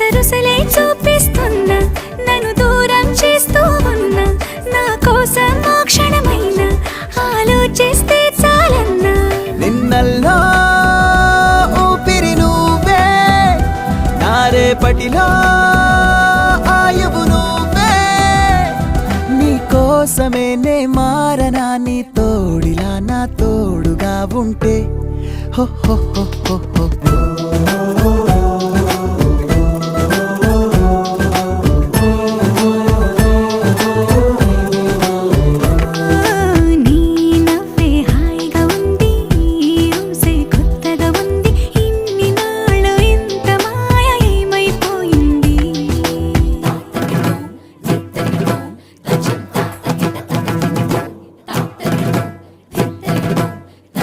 రుసరుసలే చూపిస్తున్నా, నన్ను దూరం చేస్తూ ఉన్నా, నా కోసం ఆ క్షణమైన ఆలోచిస్తే చాలన్నా. నిన్నల్లో ఊపిరి నువ్వే, నా రేపటిలో ఆయువు నువ్వే, నీ కోసమే నే మారనా, నీ తోడిలా నా తోడుగా ఉంటే. హో హో హో హో హో.